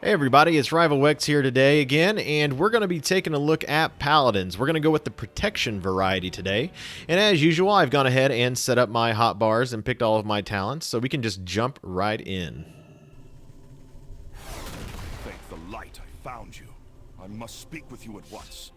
Hey everybody, it's Rival Wex here today again, and we're going to be taking a look at Paladins. We're going to go with the protection variety today, and as usual, I've gone ahead and set up my hotbars and picked all of my talents, so we can just jump right in. Thank the light I found you. I must speak with you at once.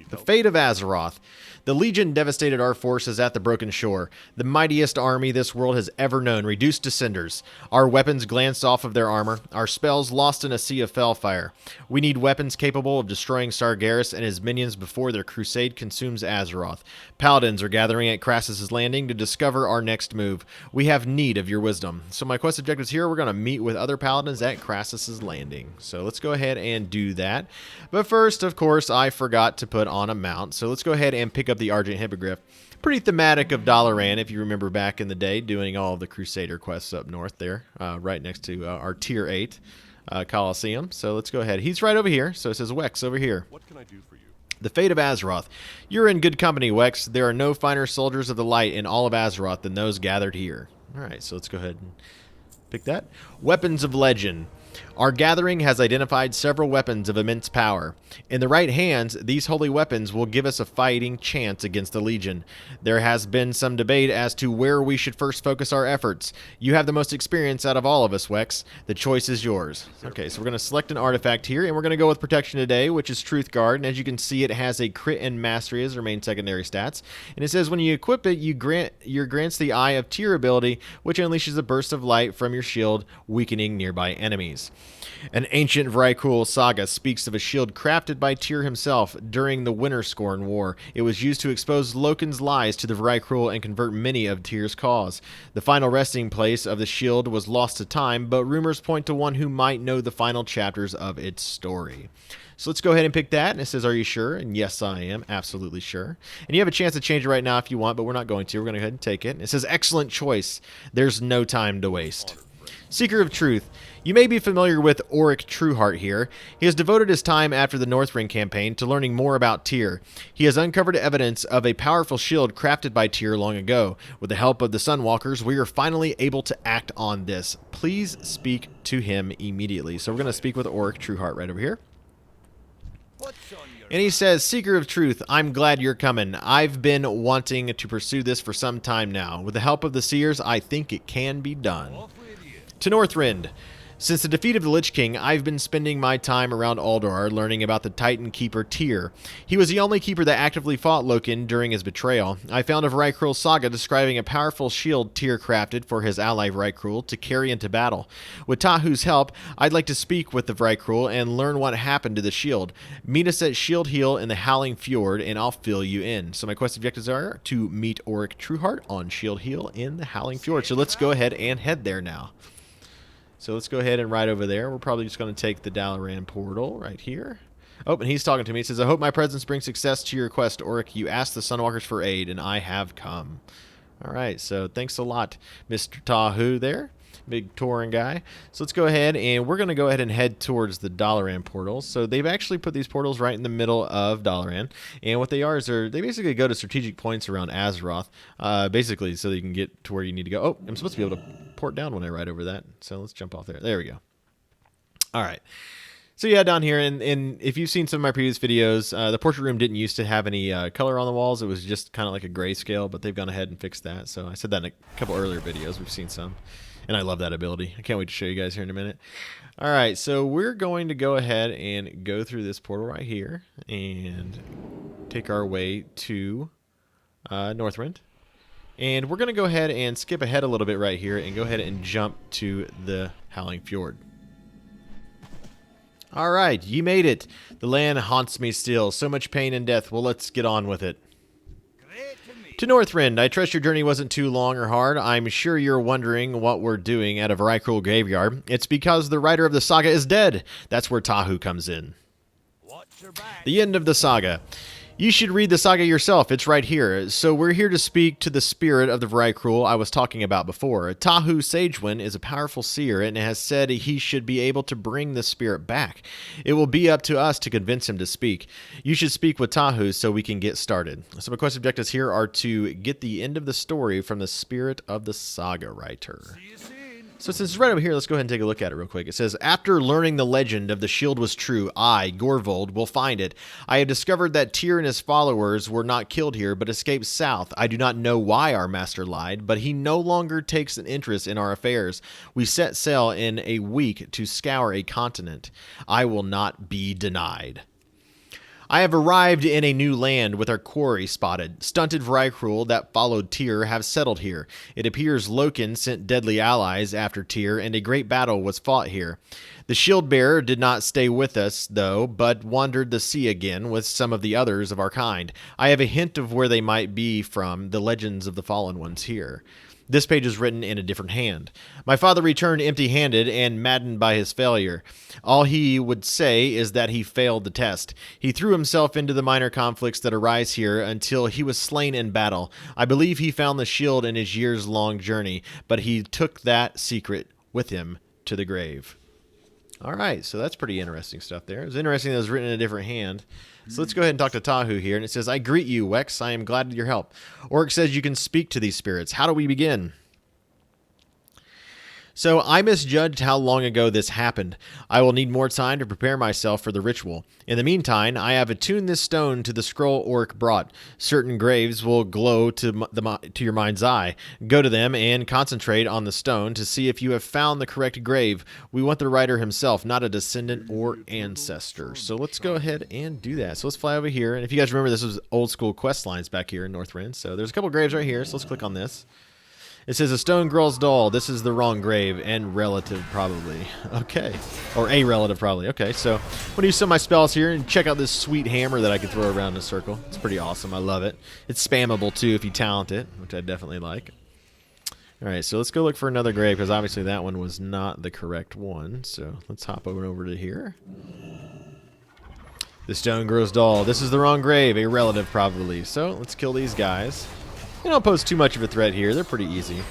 The fate of Azeroth. The Legion devastated our forces at the Broken Shore, the mightiest army this world has ever known, reduced to cinders. Our weapons glanced off of their armor, our spells lost in a sea of fellfire. We need weapons capable of destroying Sargeras and his minions before their crusade consumes Azeroth. Paladins are gathering at Krasus' Landing to discover our next move. We have need of your wisdom. So my quest objectives here, we're going to meet with other Paladins at Krasus' Landing. So let's go ahead and do that. But first, of course, I forgot to put on a mount. So let's go ahead and pick up the Argent Hippogriff. Pretty thematic of Dalaran, if you remember back in the day, doing all of the Crusader quests up north there, right next to our Tier 8 Coliseum. So let's go ahead. He's right over here, so it says Wex over here. What can I do for you? The fate of Azeroth. You're in good company, Wex. There are no finer soldiers of the light in all of Azeroth than those gathered here. Alright, so let's go ahead and pick that. Weapons of Legend. Our gathering has identified several weapons of immense power. In the right hands, these holy weapons will give us a fighting chance against the Legion. There has been some debate as to where we should first focus our efforts. You have the most experience out of all of us, Wex. The choice is yours. Okay, so we're going to select an artifact here, and we're going to go with Protection today, which is Truthguard. And as you can see, it has a crit and mastery as their main secondary stats. And it says when you equip it, you grants the Eye of Tyr ability, which unleashes a burst of light from your shield, weakening nearby enemies. An ancient Vrykul saga speaks of a shield crafted by Tyr himself during the Winterscorn War. It was used to expose Loken's lies to the Vrykul and convert many of Tyr's cause. The final resting place of the shield was lost to time, but rumors point to one who might know the final chapters of its story. So let's go ahead and pick that. And it says, are you sure? And yes, I am. Absolutely sure. And you have a chance to change it right now if you want, but we're not going to. We're going to go ahead and take it. It says, excellent choice. There's no time to waste. Seeker of Truth. You may be familiar with Auric Trueheart here. He has devoted his time after the Northrend campaign to learning more about Tyr. He has uncovered evidence of a powerful shield crafted by Tyr long ago. With the help of the Sunwalkers, we are finally able to act on this. Please speak to him immediately. So we're going to speak with Auric Trueheart right over here. And he says, Seeker of Truth, I'm glad you're coming. I've been wanting to pursue this for some time now. With the help of the Seers, I think it can be done. To Northrend. Since the defeat of the Lich King, I've been spending my time around Ulduar learning about the Titan Keeper Tyr. He was the only keeper that actively fought Loken during his betrayal. I found a Vrykul saga describing a powerful shield Tyr crafted for his ally Vrykul to carry into battle. With Tahu's help, I'd like to speak with the Vrykul and learn what happened to the shield. Meet us at Shield Hill in the Howling Fjord and I'll fill you in. So my quest objectives are to meet Auric Trueheart on Shield Hill in the Howling Fjord. So let's go ahead and head there now. So let's go ahead and right over there. We're probably just going to take the Dalaran portal right here. Oh, and he's talking to me. He says, I hope my presence brings success to your quest, Auric. You asked the Sunwalkers for aid, and I have come. All right, so thanks a lot, Mr. Tahu there. Big touring guy. So let's go ahead, and we're going to go ahead and head towards the Dalaran portals. So they've actually put these portals right in the middle of Dalaran. And what they are is they basically go to strategic points around Azeroth, basically so that you can get to where you need to go. Oh, I'm supposed to be able to port down when I ride over that. So let's jump off there. There we go. All right. So yeah, down here, and if you've seen some of my previous videos, the portrait room didn't used to have any color on the walls. It was just kind of like a grayscale, but they've gone ahead and fixed that. So I said that in a couple earlier videos. We've seen some. And I love that ability. I can't wait to show you guys here in a minute. All right, so we're going to go ahead and go through this portal right here and take our way to Northrend. And we're going to go ahead and skip ahead a little bit right here and go ahead and jump to the Howling Fjord. All right, you made it. The land haunts me still. So much pain and death. Well, let's get on with it. To Northrend, I trust your journey wasn't too long or hard. I'm sure you're wondering what we're doing at a Vrykul graveyard. It's because the writer of the saga is dead. That's where Tahu comes in. The end of the saga. You should read the saga yourself. It's right here. So we're here to speak to the spirit of the Vrykul I was talking about before. Tahu Sagewind is a powerful seer and has said he should be able to bring the spirit back. It will be up to us to convince him to speak. You should speak with Tahu so we can get started. So my quest objectives here are to get the end of the story from the spirit of the saga writer. So since it's right over here, let's go ahead and take a look at it real quick. It says, after learning the legend of the shield was true, I, Gorvold, will find it. I have discovered that Tyr and his followers were not killed here, but escaped south. I do not know why our master lied, but he no longer takes an interest in our affairs. We set sail in a week to scour a continent. I will not be denied. I have arrived in a new land with our quarry spotted. Stunted Vrykul that followed Tyr have settled here. It appears Loken sent deadly allies after Tyr, and a great battle was fought here. The shield bearer did not stay with us, though, but wandered the sea again with some of the others of our kind. I have a hint of where they might be from, the legends of the fallen ones here. This page is written in a different hand. My father returned empty-handed and maddened by his failure. All he would say is that he failed the test. He threw himself into the minor conflicts that arise here until he was slain in battle. I believe he found the shield in his years-long journey, but he took that secret with him to the grave. All right, so that's pretty interesting stuff there. It was interesting that it was written in a different hand. So let's go ahead and talk to Tahu here. And it says, I greet you, Wex. I am glad of your help. Orc says you can speak to these spirits. How do we begin? So I misjudged how long ago this happened. I will need more time to prepare myself for the ritual. In the meantime, I have attuned this stone to the scroll Orc brought. Certain graves will glow to your mind's eye. Go to them and concentrate on the stone to see if you have found the correct grave. We want the writer himself, not a descendant or ancestor. So let's go ahead and do that. So let's fly over here. And if you guys remember, this was old school quest lines back here in Northrend. So there's a couple graves right here. So let's click on this. It says, a stone girl's doll. This is the wrong grave and relative probably. Okay. Or a relative probably. Okay, so I'm going to use some of my spells here and check out this sweet hammer that I can throw around in a circle. It's pretty awesome. I love it. It's spammable too if you talent it, which I definitely like. Alright, so let's go look for another grave because obviously that one was not the correct one. So let's hop over to here. The stone girl's doll. This is the wrong grave. A relative probably. So let's kill these guys. They don't pose too much of a threat here. They're pretty easy.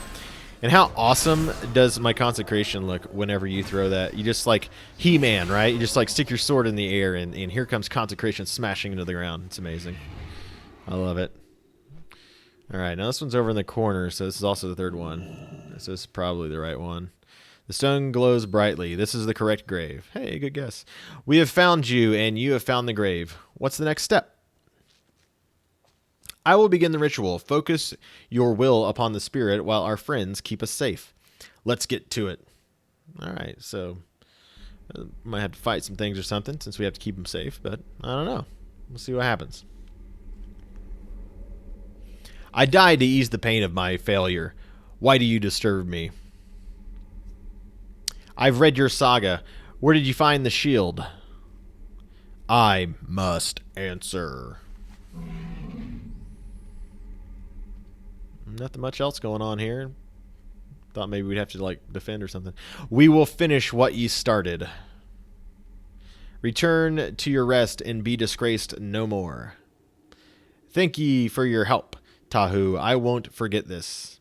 And how awesome does my consecration look whenever you throw that? You just like He-Man, right? You just like stick your sword in the air and here comes consecration smashing into the ground. It's amazing. I love it. Alright, now this one's over in the corner, so this is also the third one. This is probably the right one. The stone glows brightly. This is the correct grave. Hey, good guess. We have found you, and you have found the grave. What's the next step? I will begin the ritual. Focus your will upon the spirit while our friends keep us safe. Let's get to it. All right, so might have to fight some things or something since we have to keep them safe, but I don't know. We'll see what happens. I died to ease the pain of my failure. Why do you disturb me? I've read your saga. Where did you find the shield? I must answer. Nothing much else going on here. Thought maybe we'd have to like defend or something. We will finish what ye started. Return to your rest and be disgraced no more. Thank ye for your help, Tahu. I won't forget this.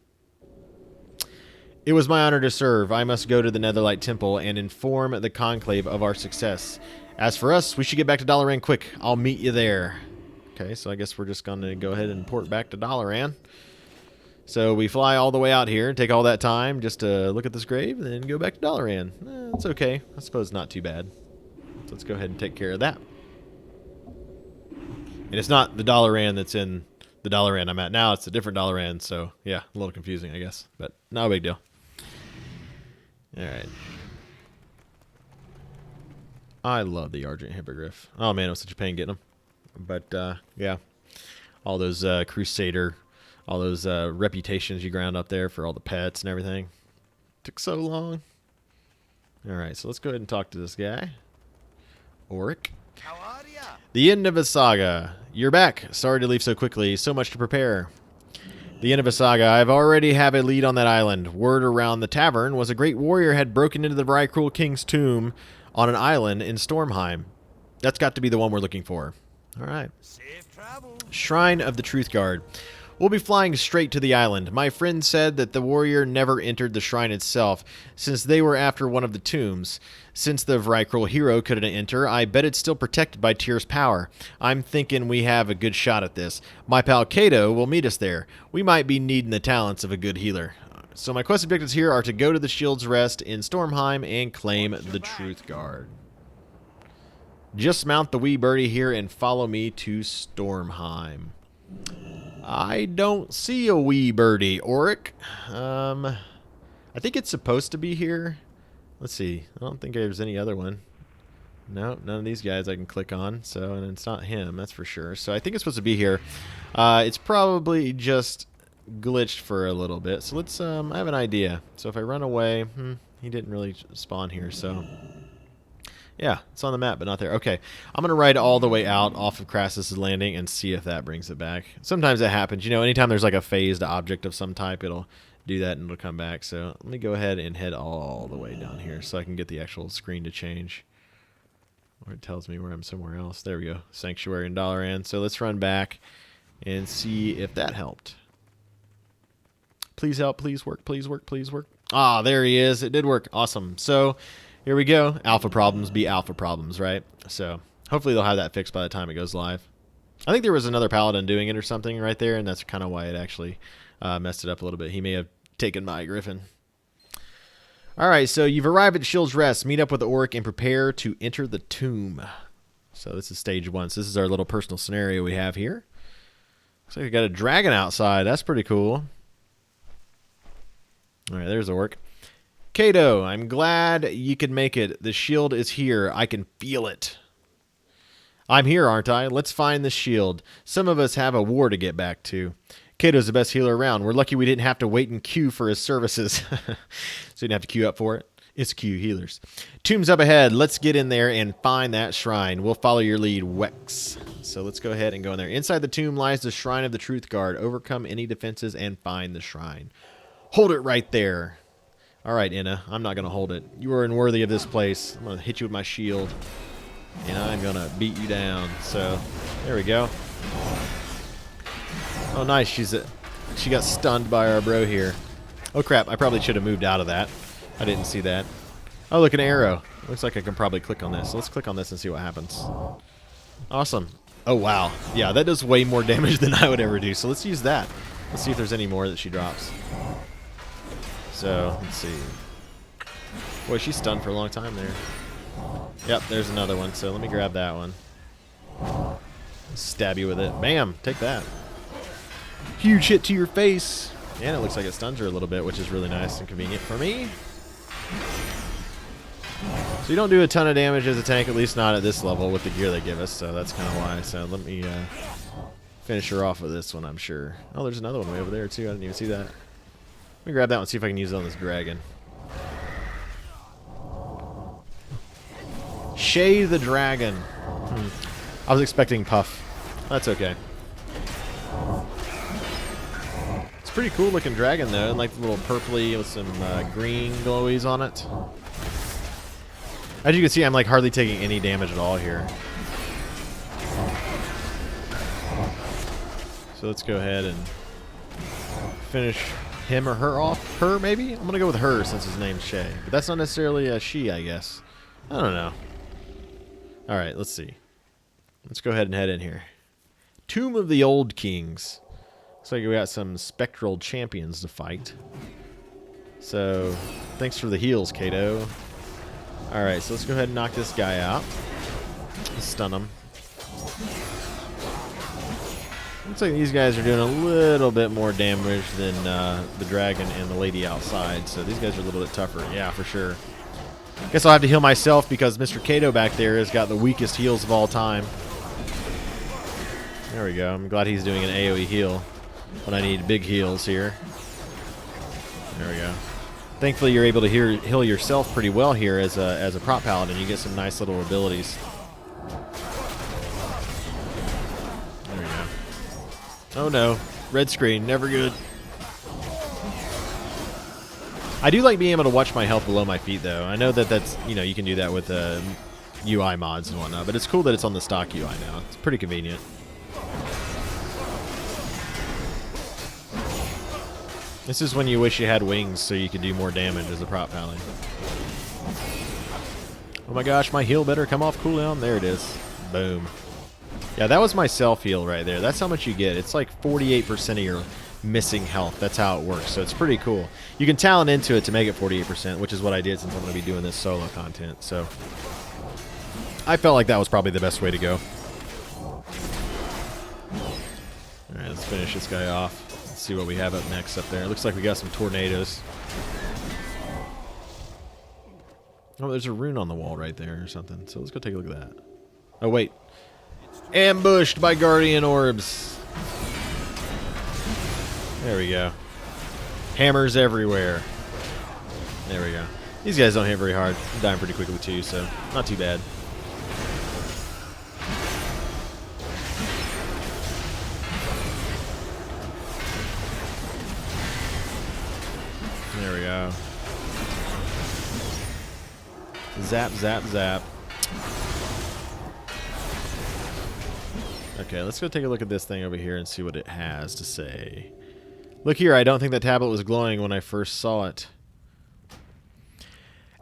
It was my honor to serve. I must go to the Netherlight Temple and inform the Conclave of our success. As for us, we should get back to Dalaran quick. I'll meet you there. Okay, so I guess we're just going to go ahead and port back to Dalaran. So we fly all the way out here, take all that time just to look at this grave, and then go back to Dalaran. It's okay. I suppose not too bad. So let's go ahead and take care of that. And it's not the Dalaran that's in the Dalaran I'm at now. It's a different Dalaran, so yeah, a little confusing, I guess. But no big deal. Alright. I love the Argent Hippogriff. Oh man, it was such a pain getting them. But yeah, all those Crusader... all those reputations you ground up there for all the pets and everything. Took so long. Alright, so let's go ahead and talk to this guy. Auric. How are ya? The end of a saga. You're back. Sorry to leave so quickly. So much to prepare. The end of a saga. I've already have a lead on that island. Word around the tavern was a great warrior had broken into the Vrykul King's tomb on an island in Stormheim. That's got to be the one we're looking for. Alright. Safe travel. Shrine of the Truthguard. We'll be flying straight to the island. My friend said that the warrior never entered the shrine itself, since they were after one of the tombs. Since the Vrykul hero couldn't enter, I bet it's still protected by Tyr's power. I'm thinking we have a good shot at this. My pal Kato will meet us there. We might be needing the talents of a good healer. So my quest objectives here are to go to the Shield's Rest in Stormheim and claim the Truthguard. Just mount the wee birdie here and follow me to Stormheim. I don't see a wee birdie, Auric. I think it's supposed to be here. Let's see. I don't think there's any other one. No, none of these guys I can click on. So, and it's not him, that's for sure. So I think it's supposed to be here. It's probably just glitched for a little bit. So let's, I have an idea. So if I run away, he didn't really spawn here, so... Yeah, it's on the map, but not there. Okay, I'm going to ride all the way out off of Crassus's Landing and see if that brings it back. Sometimes that happens. You know, anytime there's like a phased object of some type, it'll do that and it'll come back. So let me go ahead and head all the way down here so I can get the actual screen to change. Or it tells me where I'm somewhere else. There we go. Sanctuary and Dalaran. So let's run back and see if that helped. Please help. Please work. Please work. Please work. Ah, there he is. It did work. Awesome. So... here we go. Alpha problems be alpha problems, right? So hopefully they'll have that fixed by the time it goes live. I think there was another Paladin doing it or something right there, and that's kind of why it actually messed it up a little bit. He may have taken my Griffin. All right, so you've arrived at Shield's Rest. Meet up with the Auric and prepare to enter the tomb. So this is stage 1. So this is our little personal scenario we have here. Looks like we got a dragon outside. That's pretty cool. All right, there's the Auric. Kato, I'm glad you could make it. The shield is here. I can feel it. I'm here, aren't I? Let's find the shield. Some of us have a war to get back to. Kato's the best healer around. We're lucky we didn't have to wait in queue for his services. So you didn't have to queue up for it. It's queue healers. Tomb's up ahead. Let's get in there and find that shrine. We'll follow your lead, Wex. So let's go ahead and go in there. Inside the tomb lies the shrine of the Truthguard. Overcome any defenses and find the shrine. Hold it right there. All right, Inna, I'm not going to hold it. You are unworthy of this place. I'm going to hit you with my shield, and I'm going to beat you down. So, there we go. Oh, nice. She got stunned by our bro here. Oh, crap. I probably should have moved out of that. I didn't see that. Oh, look, an arrow. Looks like I can probably click on this. So let's click on this and see what happens. Awesome. Oh, wow. Yeah, that does way more damage than I would ever do. So let's use that. Let's see if there's any more that she drops. So, let's see. Boy, she's stunned for a long time there. Yep, there's another one. So let me grab that one. Stab you with it. Bam! Take that. Huge hit to your face. And it looks like it stuns her a little bit, which is really nice and convenient for me. So you don't do a ton of damage as a tank, at least not at this level with the gear they give us. So that's kind of why. So let me finish her off with this one, I'm sure. Oh, there's another one way over there, too. I didn't even see that. Let me grab that one, see if I can use it on this dragon. Shay the dragon. I was expecting Puff. That's okay. It's a pretty cool looking dragon though, and like the little purpley with some green glowies on it. As you can see, I'm like hardly taking any damage at all here. So let's go ahead and finish him or her off. Her, maybe? I'm going to go with her since his name's Shay. But that's not necessarily a she, I guess. I don't know. Alright, let's see. Let's go ahead and head in here. Tomb of the Old Kings. Looks like we got some spectral champions to fight. So, thanks for the heals, Kato. Alright, so let's go ahead and knock this guy out. Stun him. Looks like these guys are doing a little bit more damage than the dragon and the lady outside. So these guys are a little bit tougher. Yeah, for sure. Guess I'll have to heal myself because Mr. Kato back there has got the weakest heals of all time. There we go. I'm glad he's doing an AoE heal when I need big heals here. There we go. Thankfully, you're able to heal yourself pretty well here as a prop paladin. You get some nice little abilities. Oh no, red screen, never good. I do like being able to watch my health below my feet though. I know that that's, you know, you can do that with UI mods and whatnot, but it's cool that it's on the stock UI now. It's pretty convenient. This is when you wish you had wings so you could do more damage as a prop paladin. Oh my gosh, my heal better come off cooldown. There it is. Boom. Yeah, that was my self heal right there. That's how much you get. It's like 48% of your missing health. That's how it works. So it's pretty cool. You can talent into it to make it 48%, which is what I did since I'm going to be doing this solo content. So I felt like that was probably the best way to go. Alright, let's finish this guy off. Let's see what we have up next up there. It looks like we got some tornadoes. Oh, there's a rune on the wall right there or something. So let's go take a look at that. Oh, wait. Ambushed by guardian orbs. There we go. Hammers everywhere. There we go. These guys don't hit very hard. I'm dying pretty quickly too, so not too bad. There we go. Zap, zap, zap. Okay, let's go take a look at this thing over here and see what it has to say. Look here, I don't think that tablet was glowing when I first saw it.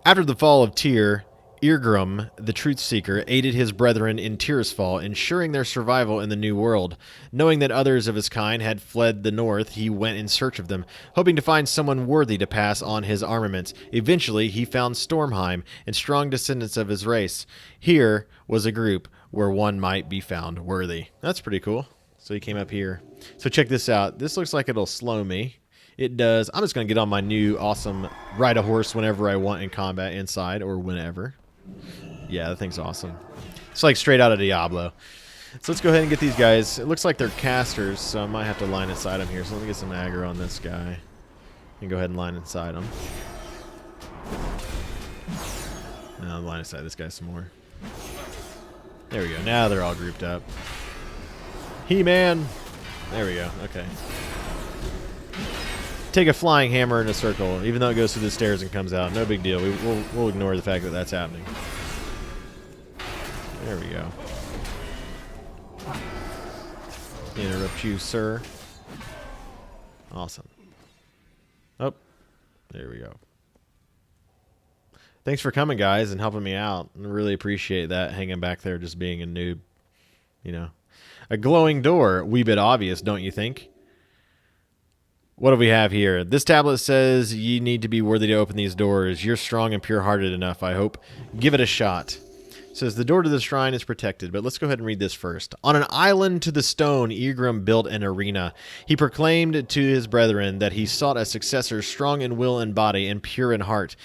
After the fall of Tyr, Irgrim, the Truth Seeker, aided his brethren in Tyr's fall, ensuring their survival in the New World. Knowing that others of his kind had fled the north, he went in search of them, hoping to find someone worthy to pass on his armaments. Eventually, he found Stormheim and strong descendants of his race. Here was a group where one might be found worthy. That's pretty cool. So he came up here. So check this out. This looks like it'll slow me. It does. I'm just going to get on my new awesome ride a horse whenever I want in combat inside or whenever. Yeah, that thing's awesome. It's like straight out of Diablo. So let's go ahead and get these guys. It looks like they're casters, so I might have to line inside them here. So let me get some aggro on this guy. And go ahead and line inside him. Now line inside this guy some more. There we go. Now they're all grouped up. He-Man. There we go. Okay. Take a flying hammer in a circle, even though it goes through the stairs and comes out. No big deal. We'll ignore the fact that that's happening. There we go. Interrupt you, sir. Awesome. Oh, there we go. Thanks for coming, guys, and helping me out. I really appreciate that, hanging back there just being a noob. You know. A glowing door. Wee bit obvious, don't you think? What do we have here? This tablet says ye need to be worthy to open these doors. You're strong and pure-hearted enough, I hope. Give it a shot. It says the door to the shrine is protected, but let's go ahead and read this first. On an island to the stone, Irgrim built an arena. He proclaimed to his brethren that he sought a successor strong in will and body and pure in heart.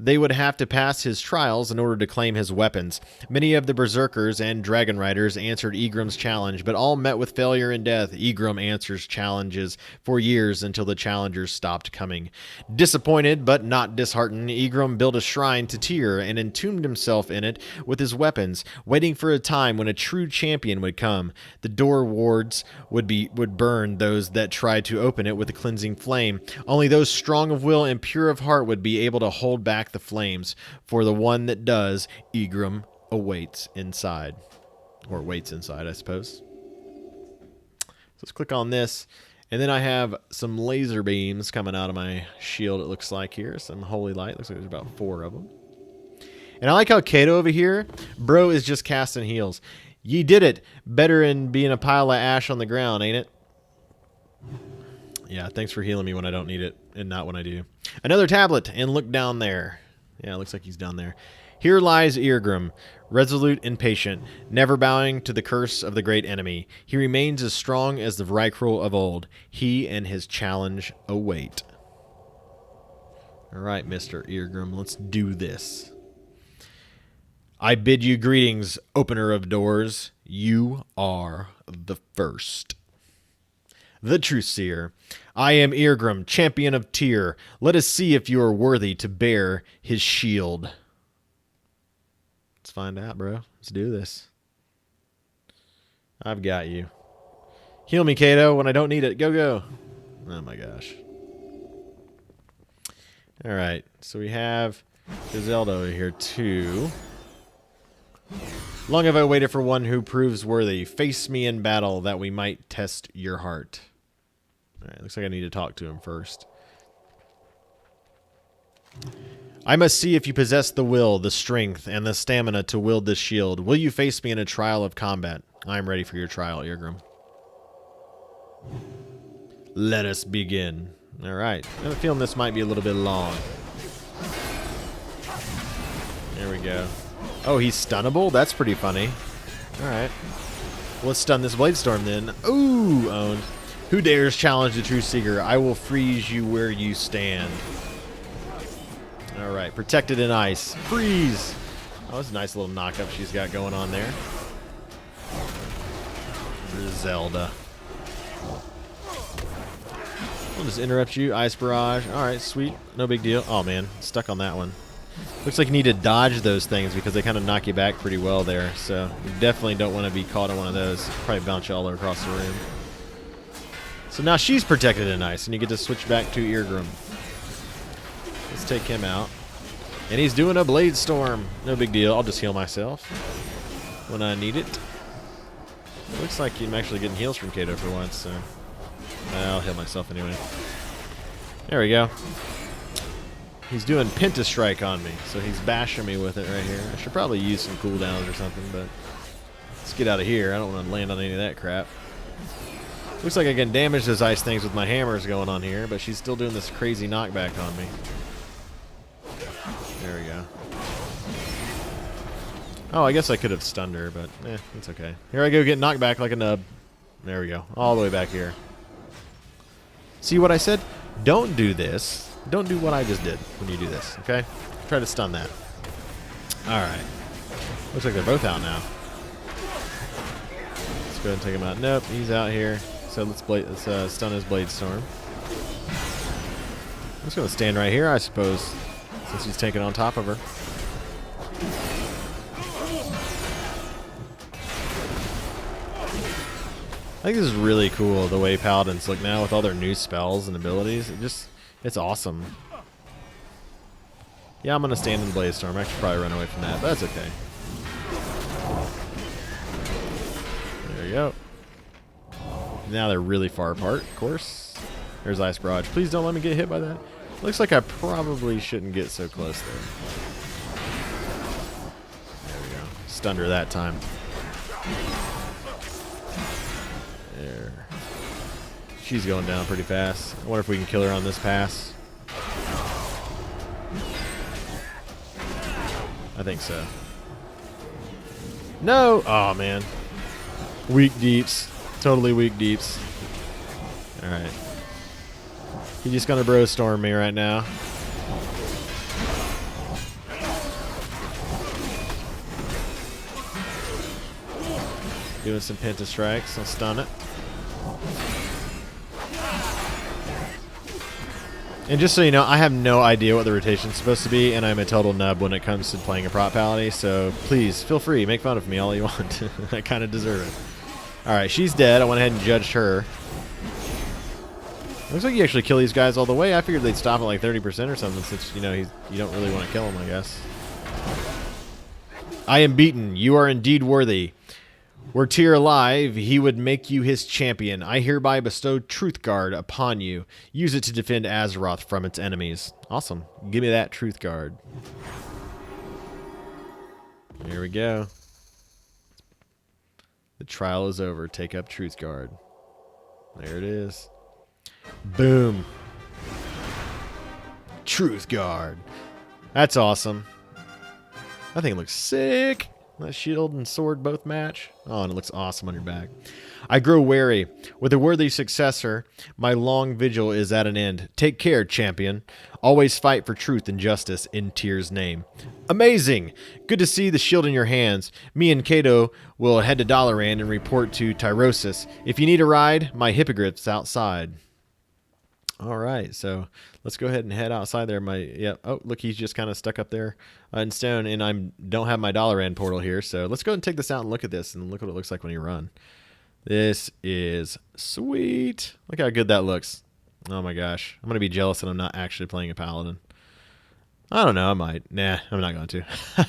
They would have to pass his trials in order to claim his weapons. Many of the berserkers and dragon riders answered Igrim's challenge, but all met with failure and death. Igrim answers challenges for years until the challengers stopped coming. Disappointed but not disheartened, Igrim built a shrine to Tyr and entombed himself in it with his weapons, waiting for a time when a true champion would come. The door wards would burn those that tried to open it with a cleansing flame. Only those strong of will and pure of heart would be able to hold back the flames. For the one that does, Igrim awaits inside. Or waits inside, I suppose. So let's click on this. And then I have some laser beams coming out of my shield, it looks like here. Some holy light. Looks like there's about 4 of them. And I like how Kato over here, bro, is just casting heals. Ye did it. Better than being a pile of ash on the ground, ain't it? Yeah, thanks for healing me when I don't need it, and not when I do. Another tablet, and look down there. Yeah, it looks like he's down there. Here lies Irgrim, resolute and patient, never bowing to the curse of the great enemy. He remains as strong as the Vrykul of old. He and his challenge await. All right, Mr. Irgrim, let's do this. I bid you greetings, opener of doors. You are the first. The Truthseer. I am Irgrim, champion of Tyr. Let us see if you are worthy to bear his shield. Let's find out, bro. Let's do this. I've got you. Heal me, Kato, when I don't need it. Go, go. Oh, my gosh. All right. So we have Griselda over here, too. Long have I waited for one who proves worthy. Face me in battle that we might test your heart. Alright, looks like I need to talk to him first. I must see if you possess the will, the strength, and the stamina to wield this shield. Will you face me in a trial of combat? I am ready for your trial, Irgrim. Let us begin. All right. I have a feeling this might be a little bit long. There we go. Oh, he's stunnable? That's pretty funny. All right. Let's stun this Blade Storm then. Ooh, owned. Who dares challenge the True Seeker? I will freeze you where you stand. All right. Protected in ice. Freeze. Oh, that's a nice little knockup she's got going on there. Zelda. We'll just interrupt you. Ice Barrage. Alright, sweet. No big deal. Oh, man. Stuck on that one. Looks like you need to dodge those things because they kind of knock you back pretty well there. So you definitely don't want to be caught on one of those. Probably bounce you all across the room. So now she's protected in ice, and you get to switch back to Eargrim. Let's take him out. And he's doing a Blade Storm. No big deal. I'll just heal myself when I need it. Looks like I'm actually getting heals from Kato for once, so I'll heal myself anyway. There we go. He's doing Pentastrike on me, so he's bashing me with it right here. I should probably use some cooldowns or something, but let's get out of here. I don't want to land on any of that crap. Looks like I can damage those ice things with my hammers going on here, but she's still doing this crazy knockback on me. There we go. Oh, I guess I could have stunned her, but it's okay. Here I go, get knocked back like a nub. There we go. All the way back here. See what I said? Don't do this. Don't do what I just did when you do this, okay? Try to stun that. Alright. Looks like they're both out now. Let's go ahead and take him out. Nope, he's out here. So let's stun his Blade Storm. I'm just going to stand right here, I suppose, since he's taking on top of her. I think this is really cool, the way Paladins look now with all their new spells and abilities. It's awesome. Yeah, I'm going to stand in Blade Storm. I should probably run away from that, but that's okay. There you go. Now they're really far apart, of course. There's Ice Barrage. Please don't let me get hit by that. Looks like I probably shouldn't get so close there. There we go. Stunned her that time. There. She's going down pretty fast. I wonder if we can kill her on this pass. I think so. No! Oh, man. Weak deeps. Totally weak deeps. Alright. He's just gonna bro storm me right now. Doing some Pentastrikes. I'll stun it. And just so you know, I have no idea what the rotation's supposed to be, and I'm a total nub when it comes to playing a prop Paladin, so please, feel free, make fun of me all you want. I kind of deserve it. Alright, she's dead. I went ahead and judged her. Looks like you actually kill these guys all the way. I figured they'd stop at like 30% or something, since, you know, you don't really want to kill them, I guess. I am beaten. You are indeed worthy. Were Tyr alive, he would make you his champion. I hereby bestow Truthguard upon you. Use it to defend Azeroth from its enemies. Awesome. Give me that Truthguard. Here we go. The trial is over. Take up Truthguard. There it is. Boom. Truthguard. That's awesome. I think it looks sick. That shield and sword both match. Oh, and it looks awesome on your back. I grow wary. With a worthy successor, my long vigil is at an end. Take care, champion. Always fight for truth and justice in Tyr's name. Amazing! Good to see the shield in your hands. Me and Kato will head to Dalaran and report to Tyrosus. If you need a ride, my hippogriff's outside. All right, so let's go ahead and head outside there. Oh, look, he's just kind of stuck up there in stone, and I don't have my Dalaran portal here, so let's go and take this out and look at this, and look what it looks like when you run. This is sweet. Look how good that looks. Oh my gosh, I'm gonna be jealous that I'm not actually playing a Paladin. I don't know, I might. Nah, I'm not going to.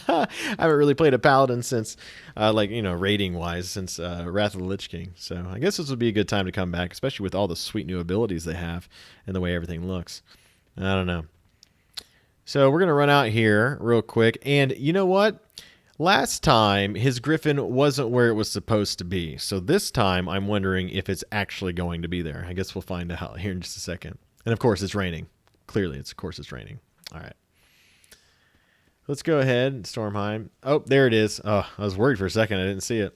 I haven't really played a Paladin since, rating-wise, since Wrath of the Lich King. So I guess this would be a good time to come back, especially with all the sweet new abilities they have and the way everything looks. I don't know. So we're going to run out here real quick. And you know what? Last time, his griffin wasn't where it was supposed to be. So this time, I'm wondering if it's actually going to be there. I guess we'll find out here in just a second. And of course, it's raining. Clearly, of course it's raining. All right. Let's go ahead. Stormheim. Oh, there it is. Oh, I was worried for a second. I didn't see it.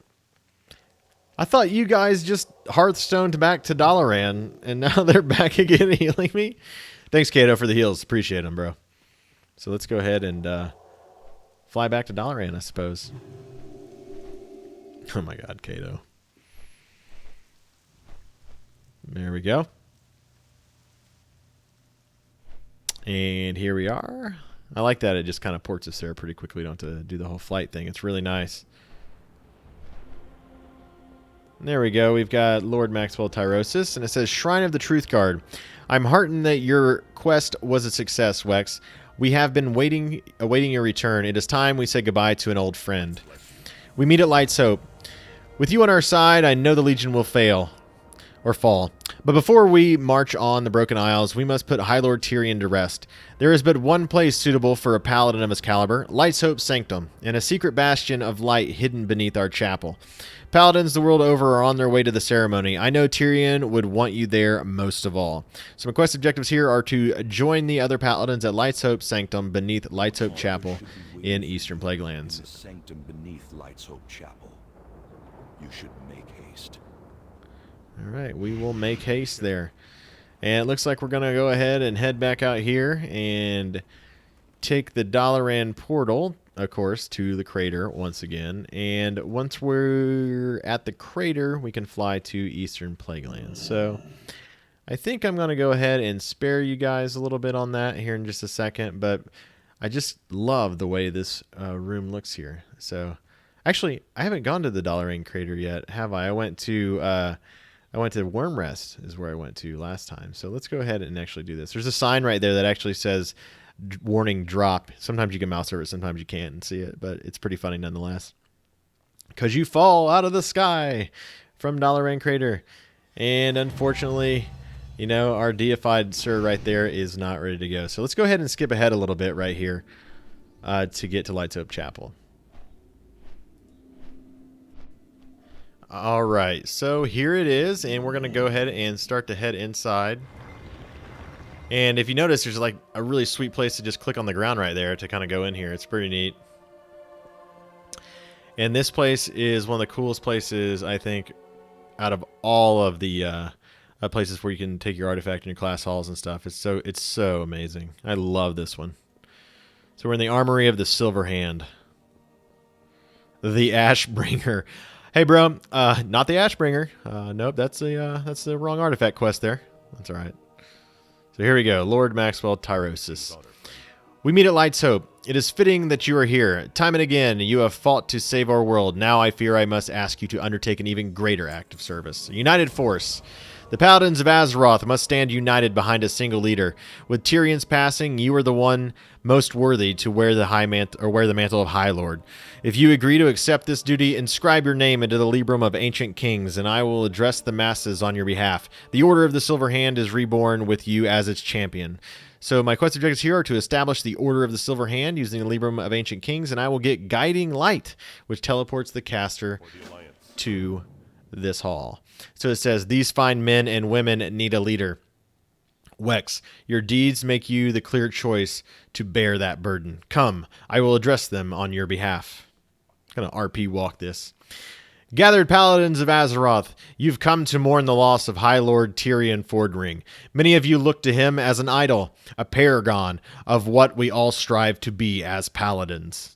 I thought you guys just Hearthstoned back to Dalaran, and now they're back again healing me. Thanks, Kato, for the heals. Appreciate them, bro. So let's go ahead and fly back to Dalaran, I suppose. Oh my god, Kato. There we go. And here we are. I like that it just kind of ports us there pretty quickly. We don't have to do the whole flight thing. It's really nice. There we go. We've got Lord Maxwell Tyrosus, and it says, Shrine of the Truthguard. I'm heartened that your quest was a success, Wex. We have been awaiting your return. It is time we say goodbye to an old friend. We meet at Light's Hope. With you on our side, I know the Legion will fail. Or fall. But before we march on the Broken Isles, we must put High Lord Tyrion to rest. There is but one place suitable for a paladin of his caliber, Light's Hope Sanctum, and a secret bastion of light hidden beneath our chapel. Paladins the world over are on their way to the ceremony. I know Tyrion would want you there most of all. So my quest objectives here are to join the other paladins at Light's Hope Sanctum beneath Light's Hope Chapel in Eastern Plaguelands. The sanctum beneath Light's Hope Chapel. You should make haste. All right, we will make haste there. And it looks like we're going to go ahead and head back out here and take the Dalaran portal, of course, to the crater once again. And once we're at the crater, we can fly to Eastern Plaguelands. So I think I'm going to go ahead and spare you guys a little bit on that here in just a second. But I just love the way this room looks here. So actually, I haven't gone to the Dalaran crater yet, have I? I went to Wormrest is where I went to last time. So let's go ahead and actually do this. There's a sign right there that actually says, warning, drop. Sometimes you can mouse over it, sometimes you can't see it, but it's pretty funny nonetheless. Because you fall out of the sky from Dalaran Crater. And unfortunately, you know, our deified sir right there is not ready to go. So let's go ahead and skip ahead a little bit right here to get to Light's Hope Chapel. All right, so here it is, and we're going to go ahead and start to head inside. And if you notice, there's like a really sweet place to just click on the ground right there to kind of go in here. It's pretty neat. And this place is one of the coolest places, I think, out of all of the places where you can take your artifact and your class halls and stuff. It's so amazing. I love this one. So we're in the Armory of the Silver Hand. The Ashbringer. Hey, bro, not the Ashbringer. Nope, that's the wrong artifact quest there. That's all right. So here we go, Lord Maxwell Tyrosus. We meet at Light's Hope. It is fitting that you are here. Time and again, you have fought to save our world. Now I fear I must ask you to undertake an even greater act of service. A united force. The Paladins of Azeroth must stand united behind a single leader. With Tyrion's passing, you are the one most worthy to wear the mantle of High Lord. If you agree to accept this duty, inscribe your name into the Librum of Ancient Kings, and I will address the masses on your behalf. The Order of the Silver Hand is reborn with you as its champion. So my quest objectives here are to establish the Order of the Silver Hand using the Librum of Ancient Kings, and I will get Guiding Light, which teleports the caster to this hall. So it says, these fine men and women need a leader. Wex, your deeds make you the clear choice to bear that burden. Come, I will address them on your behalf. I'm going to RP walk this. Gathered Paladins of Azeroth, you've come to mourn the loss of High Lord Tyrion Fordring. Many of you look to him as an idol, a paragon of what we all strive to be as Paladins.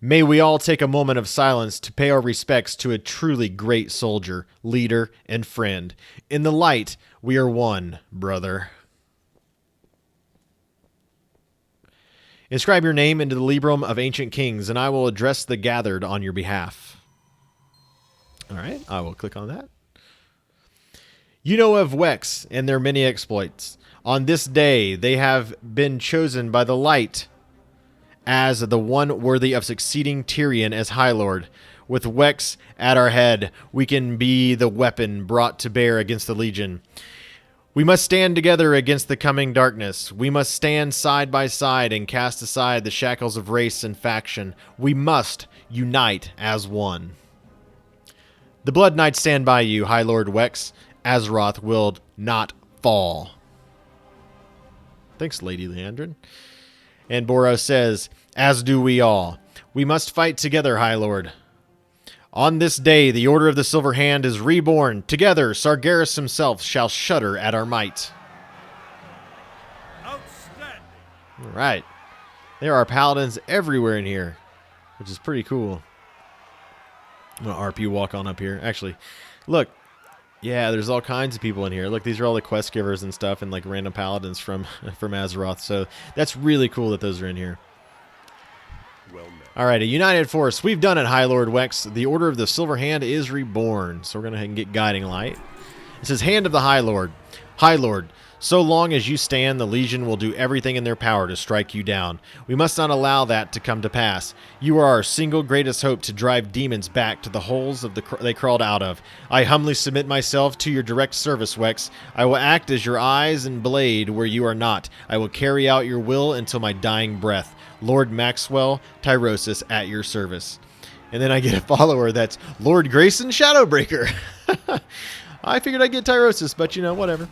May we all take a moment of silence to pay our respects to a truly great soldier, leader, and friend. In the light, we are one, brother. Inscribe your name into the Librum of Ancient Kings, and I will address the gathered on your behalf. All right, I will click on that. You know of Wex and their many exploits. On this day, they have been chosen by the light as the one worthy of succeeding Tyrion as High Lord. With Wex at our head, we can be the weapon brought to bear against the Legion. We must stand together against the coming darkness. We must stand side by side and cast aside the shackles of race and faction. We must unite as one. The Blood Knights stand by you, High Lord Wex. Azeroth will not fall. Thanks, Lady Leandrin. And Boros says, as do we all. We must fight together, High Lord. On this day, the Order of the Silver Hand is reborn. Together, Sargeras himself shall shudder at our might. Outstanding. All right. There are paladins everywhere in here, which is pretty cool. I'm going to RP walk on up here. Actually, look. Yeah, there's all kinds of people in here. Look, these are all the quest givers and stuff and like random paladins from Azeroth. So that's really cool that those are in here. Well met. All right, a united force. We've done it, High Lord Wex. The Order of the Silver Hand is reborn. So we're going to go ahead and get Guiding Light. It says, Hand of the High Lord. High Lord, so long as you stand, the Legion will do everything in their power to strike you down. We must not allow that to come to pass. You are our single greatest hope to drive demons back to the holes of they crawled out of. I humbly submit myself to your direct service, Wex. I will act as your eyes and blade where you are not. I will carry out your will until my dying breath. Lord Maxwell Tyrosus at your service. And then I get a follower that's Lord Grayson Shadowbreaker. I figured I'd get Tyrosus, but you know, whatever.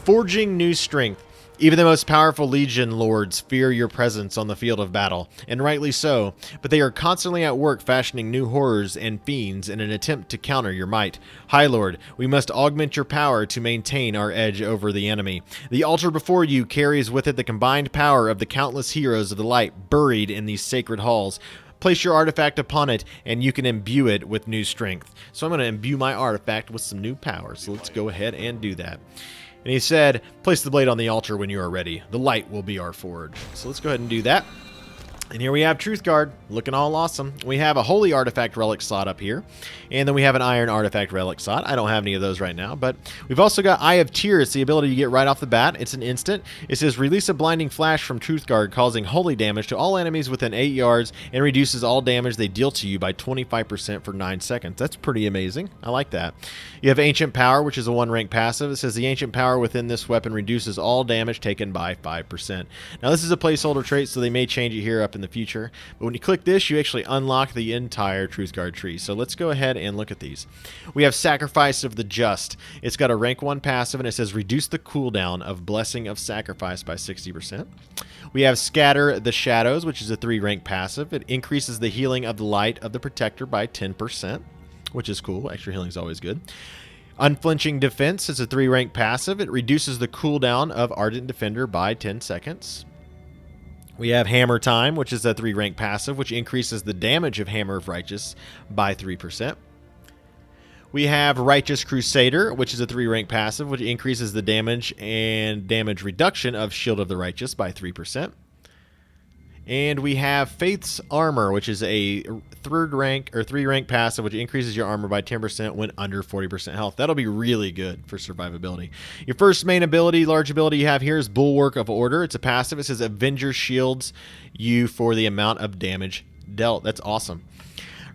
Forging new strength. Even the most powerful Legion lords fear your presence on the field of battle, and rightly so, but they are constantly at work fashioning new horrors and fiends in an attempt to counter your might. High Lord, we must augment your power to maintain our edge over the enemy. The altar before you carries with it the combined power of the countless heroes of the light buried in these sacred halls. Place your artifact upon it, and you can imbue it with new strength. So I'm going to imbue my artifact with some new power, so let's go ahead and do that. And he said, place the blade on the altar when you are ready. The light will be our forge. So let's go ahead and do that. And here we have Truthguard, looking all awesome. We have a Holy Artifact Relic slot up here. And then we have an Iron Artifact Relic slot. I don't have any of those right now. But we've also got Eye of Tears, the ability you get right off the bat. It's an instant. It says, release a blinding flash from Truthguard, causing holy damage to all enemies within 8 yards, and reduces all damage they deal to you by 25% for 9 seconds. That's pretty amazing. I like that. You have Ancient Power, which is a 1-rank passive. It says, the Ancient Power within this weapon reduces all damage taken by 5%. Now, this is a placeholder trait, so they may change it here up in the future. But when you click this, you actually unlock the entire Truthguard tree. So let's go ahead and look at these. We have Sacrifice of the Just. It's got a rank 1 passive, and it says reduce the cooldown of Blessing of Sacrifice by 60%. We have Scatter the Shadows, which is a 3-rank passive. It increases the healing of the light of the Protector by 10%, which is cool. Extra healing is always good. Unflinching Defense is a 3-rank passive. It reduces the cooldown of Ardent Defender by 10 seconds. We have Hammer Time, which is a 3-rank passive, which increases the damage of Hammer of Righteous by 3%. We have Righteous Crusader, which is a 3-rank passive, which increases the damage and damage reduction of Shield of the Righteous by 3%. And we have Faith's Armor, which is a 3-rank passive, which increases your armor by 10% when under 40% health. That'll be really good for survivability. Your first main ability, large ability you have here is Bulwark of Order. It's a passive. It says Avenger shields you for the amount of damage dealt. That's awesome.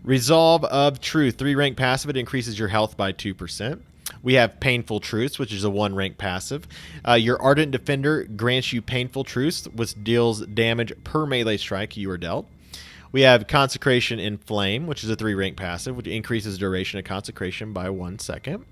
Resolve of Truth, 3-rank passive. It increases your health by 2%. We have Painful Truths, which is a 1-rank passive. Your Ardent Defender grants you Painful Truths, which deals damage per melee strike you are dealt. We have Consecration in Flame, which is a 3-rank passive, which increases duration of Consecration by 1 second.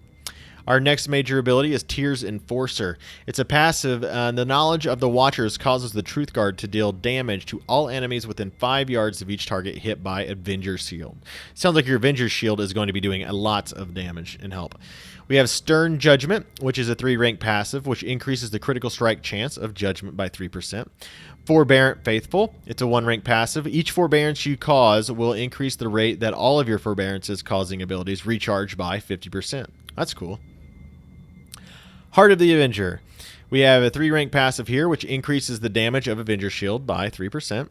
Our next major ability is Tears Enforcer. It's a passive. The knowledge of the Watchers causes the Truthguard to deal damage to all enemies within 5 yards of each target hit by Avenger's Shield. Sounds like your Avenger's Shield is going to be doing a lot of damage and help. We have Stern Judgment, which is a 3-rank passive, which increases the critical strike chance of Judgment by 3%. Forbearant Faithful, it's a 1-rank passive. Each forbearance you cause will increase the rate that all of your forbearances causing abilities recharge by 50%. That's cool. Heart of the Avenger. We have a 3-rank passive here, which increases the damage of Avenger's Shield by 3%.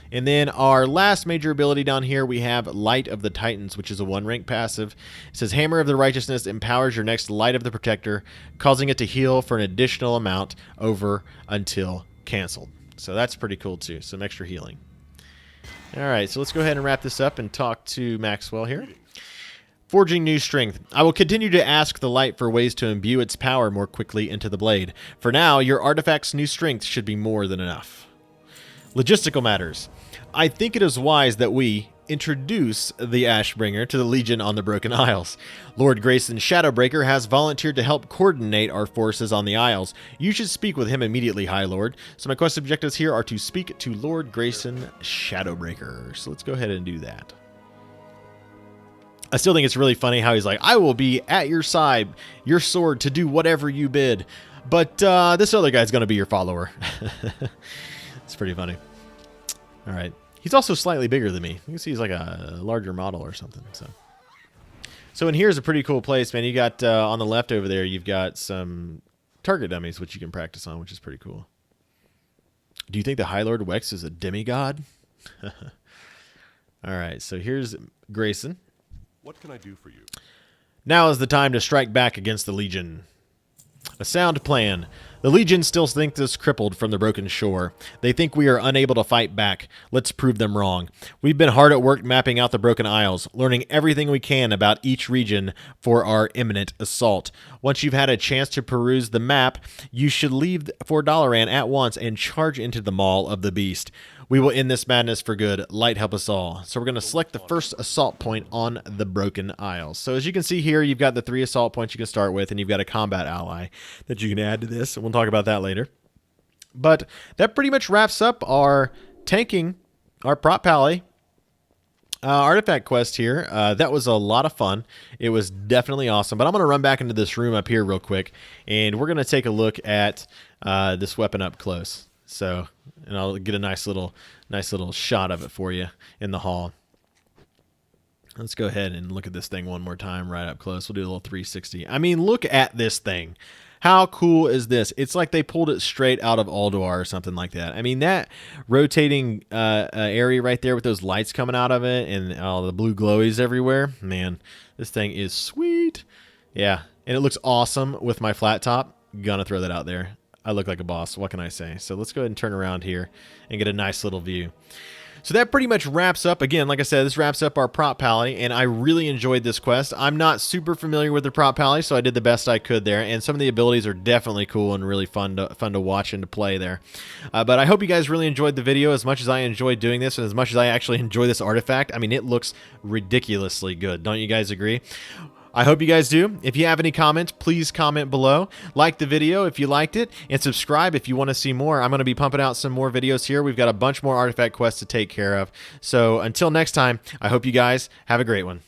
And then our last major ability down here, we have Light of the Titans, which is a 1-rank passive. It says Hammer of the Righteousness empowers your next Light of the Protector, causing it to heal for an additional amount over until canceled. So that's pretty cool too, some extra healing. All right, so let's go ahead and wrap this up and talk to Maxwell here. Forging new strength. I will continue to ask the light for ways to imbue its power more quickly into the blade. For now, your artifact's new strength should be more than enough. Logistical matters. I think it is wise that we introduce the Ashbringer to the Legion on the Broken Isles. Lord Grayson Shadowbreaker has volunteered to help coordinate our forces on the Isles. You should speak with him immediately, High Lord. So my quest objectives here are to speak to Lord Grayson Shadowbreaker. So let's go ahead and do that. I still think it's really funny how he's like, I will be at your side, your sword, to do whatever you bid. But this other guy's going to be your follower. It's pretty funny. All right. He's also slightly bigger than me. You can see he's like a larger model or something. So in here's a pretty cool place, man. You got on the left over there, you've got some target dummies, which you can practice on, which is pretty cool. Do you think the High Lord Wex is a demigod? All right. So here's Grayson. What can I do for you? Now is the time to strike back against the Legion. A sound plan. The Legion still thinks us crippled from the broken shore. They think we are unable to fight back. Let's prove them wrong. We've been hard at work mapping out the Broken Isles, learning everything we can about each region for our imminent assault. Once you've had a chance to peruse the map, you should leave for Dalaran at once and charge into the Maw of the Beast. We will end this madness for good. Light help us all. So we're going to select the first assault point on the Broken Isles. So as you can see here, you've got the 3 assault points you can start with, and you've got a combat ally that you can add to this. And we'll talk about that later. But that pretty much wraps up our tanking, our prop pally artifact quest here. That was a lot of fun. It was definitely awesome. But I'm going to run back into this room up here real quick, and we're going to take a look at this weapon up close. So, and I'll get a nice little shot of it for you in the hall. Let's go ahead and look at this thing one more time right up close. We'll do a little 360. I mean, look at this thing. How cool is this? It's like they pulled it straight out of Ultrawide or something like that. I mean, that rotating area right there with those lights coming out of it and all the blue glowies everywhere. Man, this thing is sweet. Yeah, and it looks awesome with my flat top. Gonna throw that out there. I look like a boss. What can I say? So let's go ahead and turn around here and get a nice little view. So that pretty much wraps up, again, like I said, this wraps up our prop pally, and I really enjoyed this quest. I'm not super familiar with the prop pally, so I did the best I could there, and some of the abilities are definitely cool and really fun to watch and to play there. But I hope you guys really enjoyed the video as much as I enjoyed doing this, and as much as I actually enjoy this artifact. I mean, it looks ridiculously good. Don't you guys agree? I hope you guys do. If you have any comments, please comment below. Like the video if you liked it, and subscribe if you want to see more. I'm going to be pumping out some more videos here. We've got a bunch more artifact quests to take care of. So until next time, I hope you guys have a great one.